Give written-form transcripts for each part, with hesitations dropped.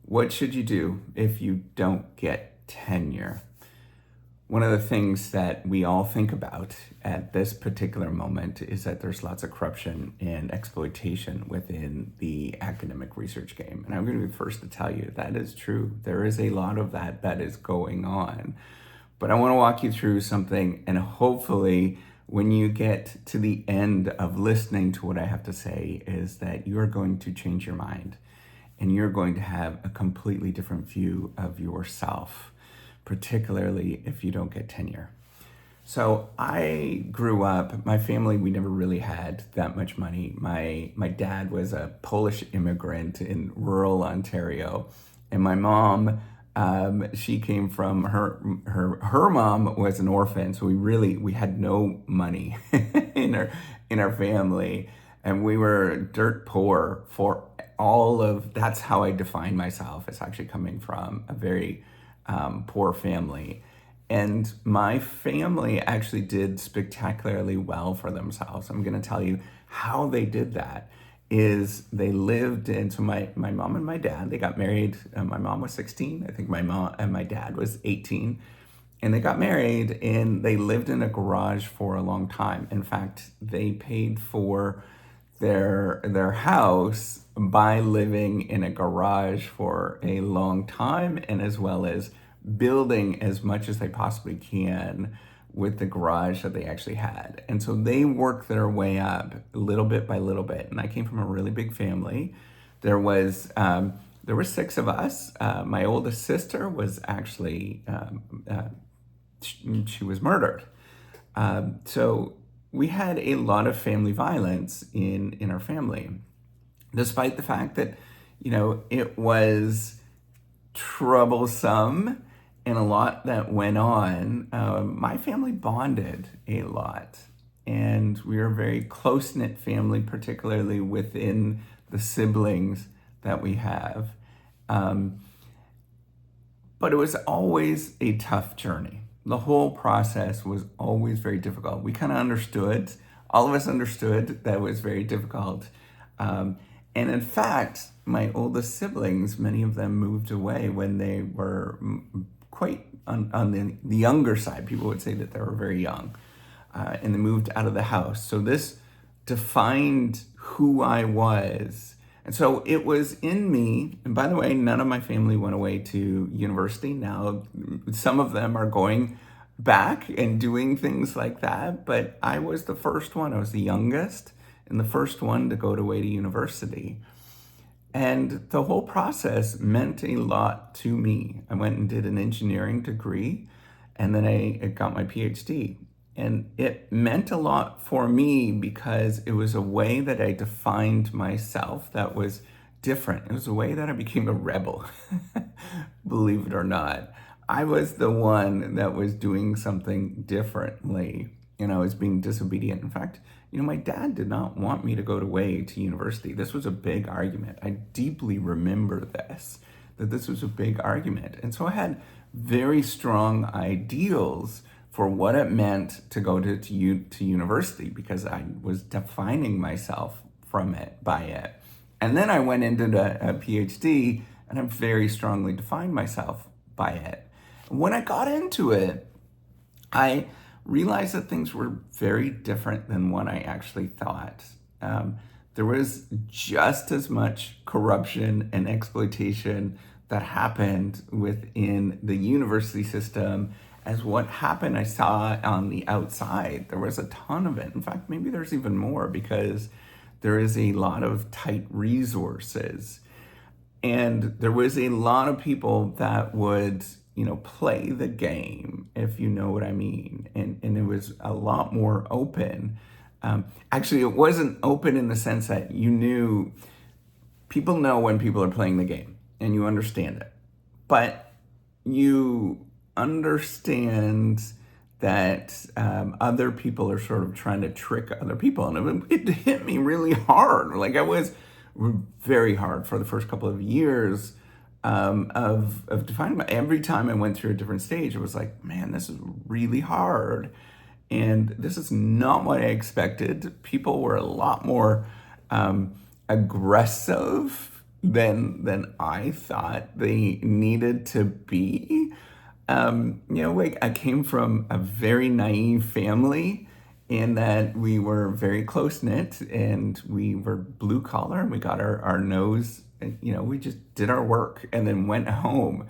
What should you do if you don't get tenure? One of the things that we all think about at this particular moment is that there's lots of corruption and exploitation within the academic research game. And I'm going to be the first to tell you that is true. There is a lot of that is going on. But I want to walk you through something, and hopefully when you get to the end of listening to what I have to say is that you're going to change your mind and you're going to have a completely different view of yourself, particularly if you don't get tenure. So I grew up, my family, we never really had that much money. My dad was a Polish immigrant in rural Ontario, and my mom, she came from her mom was an orphan, so we had no money in our family, and we were dirt poor for all of. That's how I define myself. It's actually coming from a very poor family. And my family actually did spectacularly well for themselves. I'm going to tell you how they did that is they lived in, so my mom and my dad, they got married. My mom was 16. I think my mom and my dad was 18. And they got married and they lived in a garage for a long time. In fact, they paid for their house by living in a garage for a long time, and as well as building as much as they possibly can with the garage that they actually had. And so they worked their way up little bit by little bit. And I came from a really big family. There were six of us. My oldest sister was actually she was murdered. So we had a lot of family violence in our family, despite the fact that it was troublesome and a lot that went on. My family bonded a lot, and we were a very close-knit family, particularly within the siblings that we have. But it was always a tough journey. The whole process was always very difficult. We kind of understood, all of us understood that it was very difficult. And in fact, my oldest siblings, many of them moved away when they were quite on the younger side. People would say that they were very young, and they moved out of the house. So this defined who I was. And so it was in me. And by the way, none of my family went away to university. Now, some of them are going back and doing things like that. But I was the first one. I was the youngest and the first one to go away to university. And the whole process meant a lot to me. I went and did an engineering degree, and then I got my PhD. And it meant a lot for me because it was a way that I defined myself that was different. It was a way that I became a rebel, believe it or not. I was the one that was doing something differently, and I was being disobedient. In fact, my dad did not want me to go away to university. This was a big argument. I deeply remember that this was a big argument. And so I had very strong ideals for what it meant to go to university, because I was defining myself by it. And then I went into a PhD, and I very strongly defined myself by it. When I got into it, I realized that things were very different than what I actually thought. There was just as much corruption and exploitation that happened within the university system as what happened I saw on the outside. There was a ton of it. In fact, maybe there's even more, because there is a lot of tight resources. And there was a lot of people that would, play the game, if you know what I mean. And it was a lot more open. Actually, it wasn't open in the sense that people know when people are playing the game, and you understand it. But you understand that other people are sort of trying to trick other people. And it hit me really hard. Like, I was very hard for the first couple of years of defining every time I went through a different stage. It was like, man, this is really hard. And this is not what I expected. People were a lot more aggressive than I thought they needed to be. Like I came from a very naive family in that we were very close knit and we were blue collar and we got our nose, we just did our work and then went home.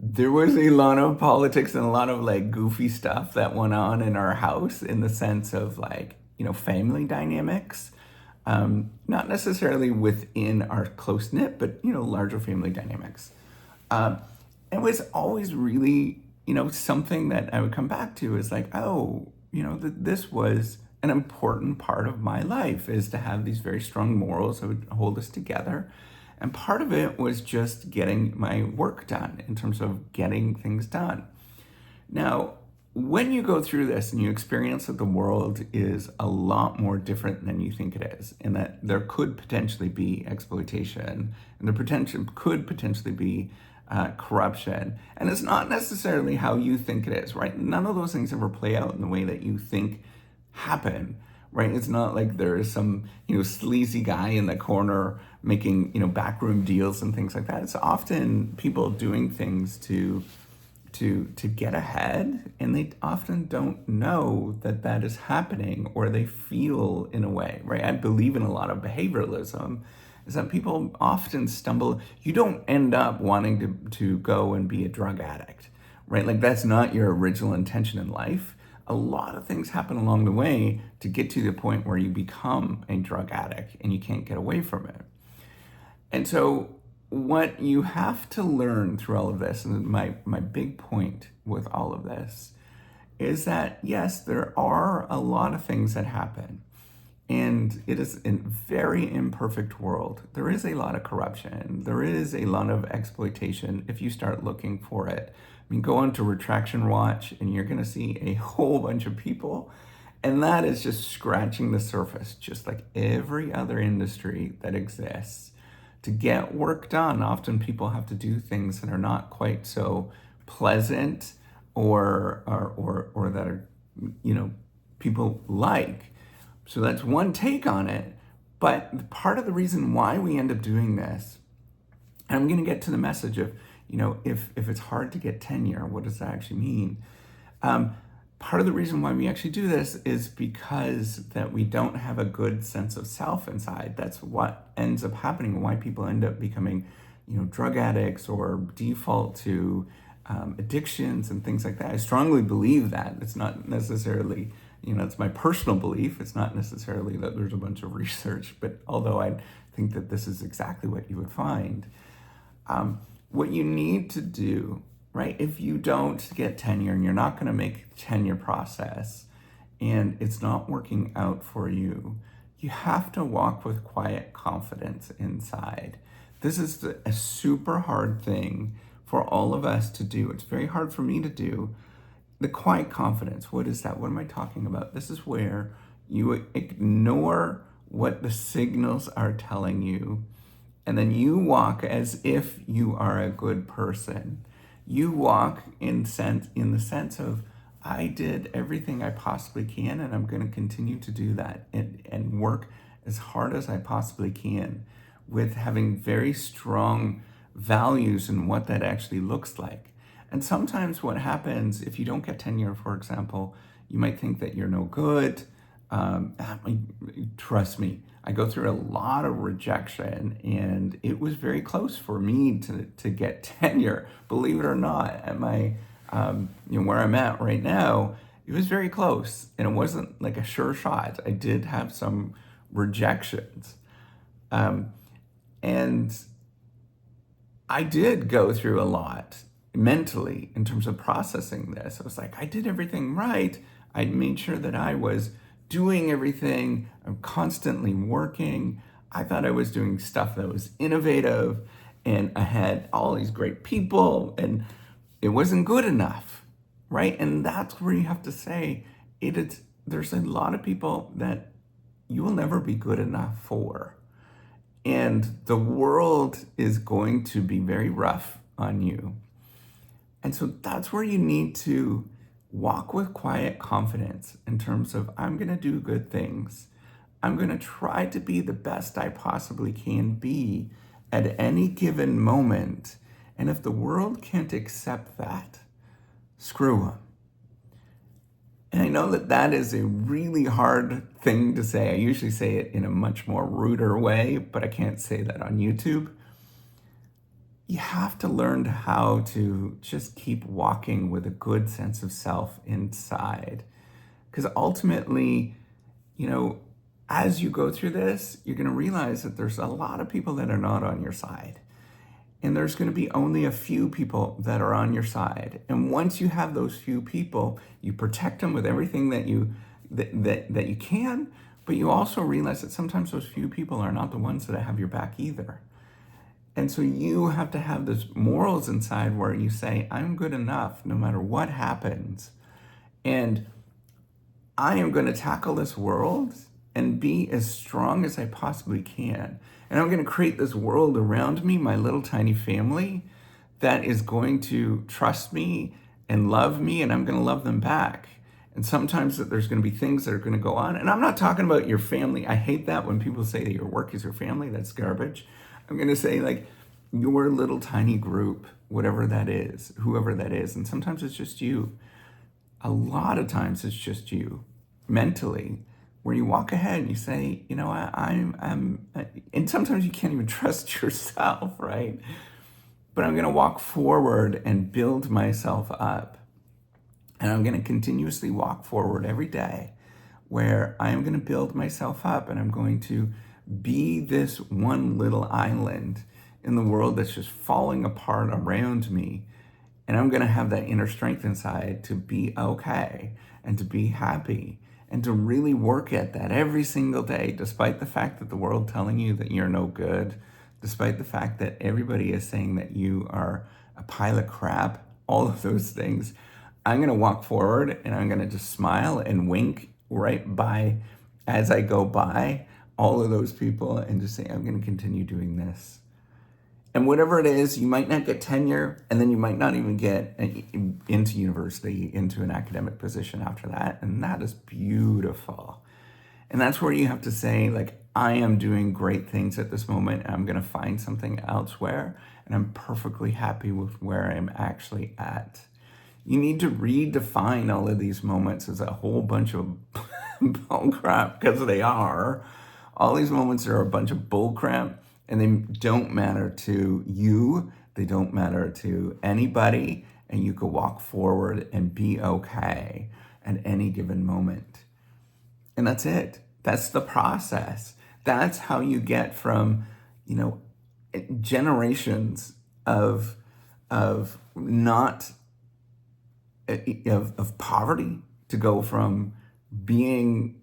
There was a lot of politics and a lot of like goofy stuff that went on in our house in the sense of like, family dynamics. Not necessarily within our close knit, but, larger family dynamics. It was always really, something that I would come back to is like, oh, this was an important part of my life is to have these very strong morals that would hold us together. And part of it was just getting my work done in terms of getting things done. Now, when you go through this and you experience that the world is a lot more different than you think it is, and that there could potentially be exploitation, and there could potentially be corruption, and it's not necessarily how you think it is, right? None of those things ever play out in the way that you think happen, right? It's not like there is some, sleazy guy in the corner making, backroom deals and things like that. It's often people doing things to get ahead, and they often don't know that that is happening, or they feel in a way, right? I believe in a lot of behavioralism, is that people often stumble. You don't end up wanting to go and be a drug addict, right? Like that's not your original intention in life. A lot of things happen along the way to get to the point where you become a drug addict and you can't get away from it. And so what you have to learn through all of this, and my big point with all of this, is that yes, there are a lot of things that happen. And it is a very imperfect world. There is a lot of corruption. There is a lot of exploitation if you start looking for it. I mean, go onto Rejection Watch and you're going to see a whole bunch of people. And that is just scratching the surface, just like every other industry that exists. To get work done, often people have to do things that are not quite so pleasant or that are, people like. So that's one take on it. But part of the reason why we end up doing this, and I'm going to get to the message of, if it's hard to get tenure, what does that actually mean? Part of the reason why we actually do this is because that we don't have a good sense of self inside. That's what ends up happening, why people end up becoming, drug addicts or default to addictions and things like that. I strongly believe that. It's not necessarily, it's my personal belief. It's not necessarily that there's a bunch of research, but although I think that this is exactly what you would find. What you need to do, right, if you don't get tenure and you're not going to make the tenure process and it's not working out for you, you have to walk with quiet confidence inside. This is a super hard thing for all of us to do. It's very hard for me to do. The quiet confidence, what is that? What am I talking about? This is where you ignore what the signals are telling you, and then you walk as if you are a good person. You walk in the sense of, I did everything I possibly can, and I'm going to continue to do that and work as hard as I possibly can, with having very strong values in what that actually looks like. And sometimes what happens if you don't get tenure, for example, you might think that you're no good. Trust me, I go through a lot of rejection, and it was very close for me to get tenure. Believe it or not, at my where I'm at right now, it was very close, and it wasn't like a sure shot. I did have some rejections, and I did go through a lot mentally in terms of processing this. I was like, I did everything right. I made sure that I was doing everything. I'm constantly working. I thought I was doing stuff that was innovative, and I had all these great people, and it wasn't good enough, right? And that's where you have to say, there's a lot of people that you will never be good enough for. And the world is going to be very rough on you. And so that's where you need to walk with quiet confidence in terms of, I'm going to do good things. I'm going to try to be the best I possibly can be. at any given moment. And if the world can't accept that, screw them. And I know that that is a really hard thing to say. I usually say it in a much more ruder way, but I can't say that on YouTube. You have to learn how to just keep walking with a good sense of self inside. Because ultimately, as you go through this, you're going to realize that there's a lot of people that are not on your side. And there's going to be only a few people that are on your side. And once you have those few people, you protect them with everything that you can, but you also realize that sometimes those few people are not the ones that have your back either. And so you have to have those morals inside where you say, I'm good enough no matter what happens. And I am going to tackle this world and be as strong as I possibly can. And I'm going to create this world around me, my little tiny family, that is going to trust me and love me, and I'm going to love them back. And sometimes that there's going to be things that are going to go on. And I'm not talking about your family. I hate that when people say that your work is your family. That's garbage. I'm going to say like your little tiny group, whatever that is, whoever that is. And sometimes it's just you. A lot of times it's just you mentally, where you walk ahead and you say, I'm, and sometimes you can't even trust yourself, right? But I'm going to walk forward and build myself up. And I'm going to continuously walk forward every day where I am going to build myself up, and I'm going to be this one little island in the world that's just falling apart around me. And I'm going to have that inner strength inside to be okay and to be happy and to really work at that every single day, despite the fact that the world telling you that you're no good, despite the fact that everybody is saying that you are a pile of crap, all of those things. I'm going to walk forward and I'm going to just smile and wink right by as I go by all of those people and just say, I'm going to continue doing this. And whatever it is, you might not get tenure, and then you might not even get into university, into an academic position after that. And that is beautiful. And that's where you have to say, like, I am doing great things at this moment, and I'm going to find something elsewhere, and I'm perfectly happy with where I'm actually at. You need to redefine all of these moments as a whole bunch of bull crap, because they are. All these moments are a bunch of bull crap. And they don't matter to you. They don't matter to anybody. And you can walk forward and be okay at any given moment. And that's it. That's the process. That's how you get from, generations of not of poverty to go from being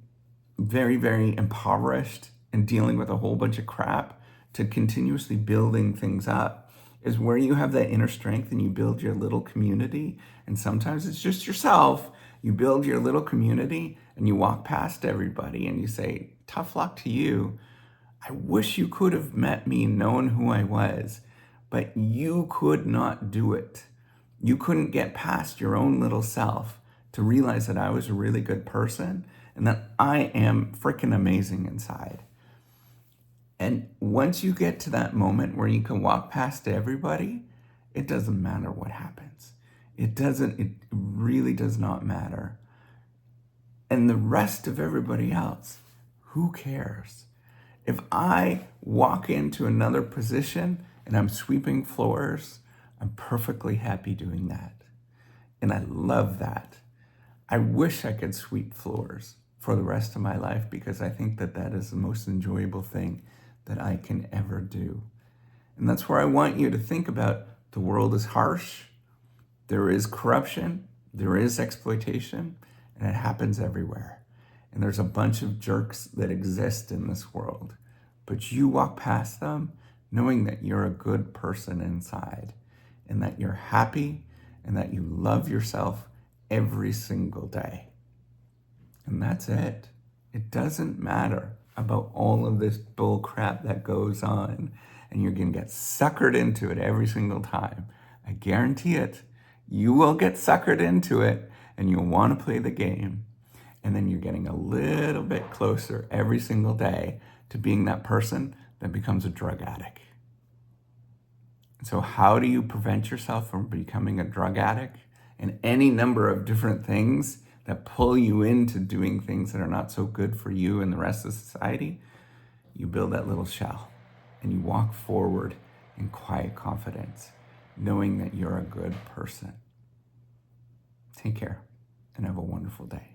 very, very impoverished and dealing with a whole bunch of crap to continuously building things up, is where you have that inner strength and you build your little community. And sometimes it's just yourself. You build your little community and you walk past everybody and you say, tough luck to you. I wish you could have met me and known who I was, but you could not do it. You couldn't get past your own little self to realize that I was a really good person and that I am freaking amazing inside. And once you get to that moment where you can walk past everybody, it doesn't matter what happens. It really does not matter. And the rest of everybody else, who cares? If I walk into another position and I'm sweeping floors, I'm perfectly happy doing that. And I love that. I wish I could sweep floors for the rest of my life, because I think that that is the most enjoyable thing that I can ever do. And that's where I want you to think about the world is harsh, there is corruption, there is exploitation, and it happens everywhere. And there's a bunch of jerks that exist in this world. But you walk past them knowing that you're a good person inside, and that you're happy, and that you love yourself every single day. And that's it. It doesn't matter about all of this bull crap that goes on, and you're going to get suckered into it every single time. I guarantee it. You will get suckered into it, and you'll want to play the game. And then you're getting a little bit closer every single day to being that person that becomes a drug addict. So how do you prevent yourself from becoming a drug addict and any number of different things that pull you into doing things that are not so good for you and the rest of society? You build that little shell and you walk forward in quiet confidence, knowing that you're a good person. Take care and have a wonderful day.